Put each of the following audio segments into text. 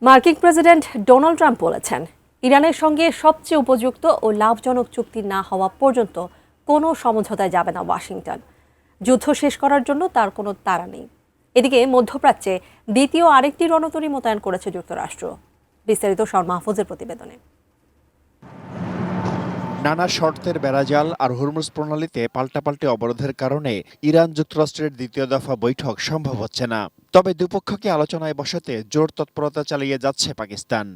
মার্কিন president Donald Trump বলেছেন, ইরানের সঙ্গে সবচেয়ে উপযুক্ত ও লাভজনক চুক্তি না হওয়া পর্যন্ত কোনো সমঝোতায় যাবে না ওয়াশিংটন। যুদ্ধ শেষ করার জন্য তার কোনো তাড়া নেই। এদিকে মধ্যপ্রাচ্যে দ্বিতীয় আরেকটি রণতরী মোতায়েন করেছে যুক্তরাষ্ট্র। বিস্তারিত শর্মা মাহফুজের প্রতিবেদনে। নানা শর্তের বেড়াজাল আর হুরমুজ প্রণালীতে পাল্টাপাল্টি অবরোধের কারণে ইরান যুক্তরাষ্ট্রের দ্বিতীয় দফা বৈঠক সম্ভব হচ্ছে না। তবে দুপক্ষকে আলোচনায় বসাতে জোর তৎপরতা চালিয়ে যাচ্ছে পাকিস্তান।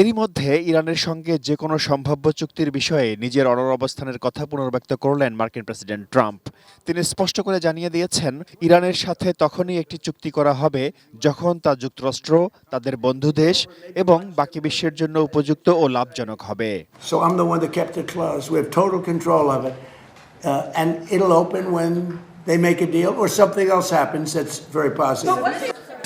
এরই মধ্যে ইরানের সঙ্গে যে কোনো সম্ভাব্য চুক্তির বিষয়ে নিজের অনড় অবস্থানের কথা পুনর্ব্যক্ত করলেন মার্কিন প্রেসিডেন্ট ট্রাম্প। তিনি স্পষ্ট করে জানিয়ে দিয়েছেন, ইরানের সাথে তখনই একটি চুক্তি করা হবে যখন তা যুক্তরাষ্ট্র, তাদের বন্ধু দেশ এবং বাকি বিশ্বের জন্য উপযুক্ত ও লাভজনক হবে। So I'm the one that kept it closed. We have total control of it. And it'll open when they make a deal or something else happens that's very positive.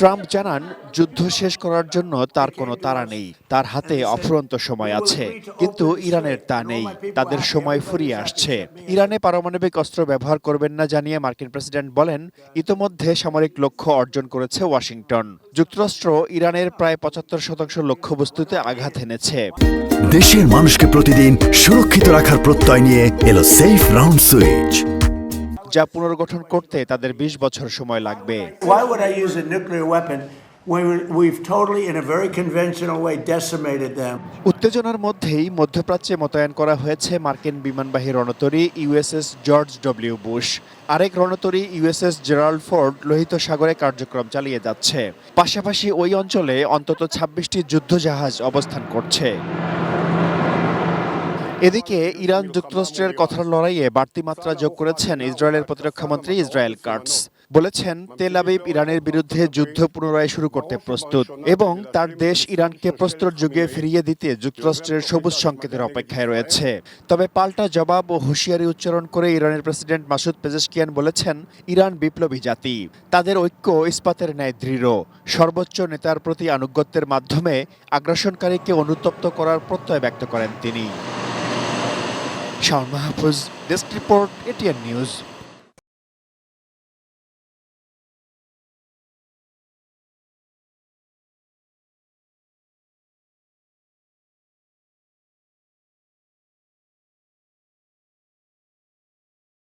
Trump জানান, যুদ্ধ শেষ করার জন্য তার কোনো তাড়া নেই, তার হাতে অফুরন্ত সময় আছে। কিন্তু ইরানের তা নেই, তাদের সময় ফুরিয়ে আসছে। ইরানে পারমাণবিক অস্ত্র ব্যবহার করবেন না জানিয়ে মার্কিন প্রেসিডেন্ট বলেন, ইতোমধ্যে সামরিক লক্ষ্য অর্জন করেছে ওয়াশিংটন। যুক্তরাষ্ট্র ইরানের প্রায় ৭৫% লক্ষ্যবস্তুতে আঘাত এনেছে। দেশের মানুষকে প্রতিদিন সুরক্ষিত রাখার প্রত্যয় নিয়ে এলো সেফ রাউন্ড সুইচ, যা পুনর্গঠন করতে তাদের ২০ বছর সময় লাগবে। Why would I use a nuclear weapon when we've totally, in a very conventional way, decimated them? উত্তেজনার মধ্যেই মধ্যপ্রাচ্যে মোতায়েন করা হয়েছে মার্কিন বিমানবাহী রণতরী ইউএসএস জর্জ ডব্লিউ বুশ। আরেক রণতরী ইউএসএস জেরাল্ড ফোর্ড লোহিত সাগরে কার্যক্রম চালিয়ে যাচ্ছে। পাশাপাশি ওই অঞ্চলে অন্তত ২৬টি যুদ্ধজাহাজ অবস্থান করছে। এদিকে ইরান যুক্তরাষ্ট্রের কথার লড়াইয়ে বাড়তি মাত্রা যোগ করেছেন ইসরায়েলের প্রতিরক্ষামন্ত্রী ইসরায়েল কাটস। বলেছেন, তেল আবিব ইরানের বিরুদ্ধে যুদ্ধ পুনরায় শুরু করতে প্রস্তুত এবং তার দেশ ইরানকে প্রস্তর যুগে ফিরিয়ে দিতে যুক্তরাষ্ট্রের সবুজ সংকেতের অপেক্ষায় রয়েছে। তবে পাল্টা জবাব ও হুঁশিয়ারি উচ্চারণ করে ইরানের প্রেসিডেন্ট মাসুদ পেজেশকিয়ান বলেছেন, ইরান বিপ্লবী জাতি, তাদের ঐক্য ইস্পাতের ন্যায় দৃঢ়। সর্বোচ্চ নেতার প্রতি আনুগত্যের মাধ্যমে আগ্রাসনকারীকে অনুতপ্ত করার প্রত্যয় ব্যক্ত করেন তিনি। Sharma Mahfuz, desk report, ATN news.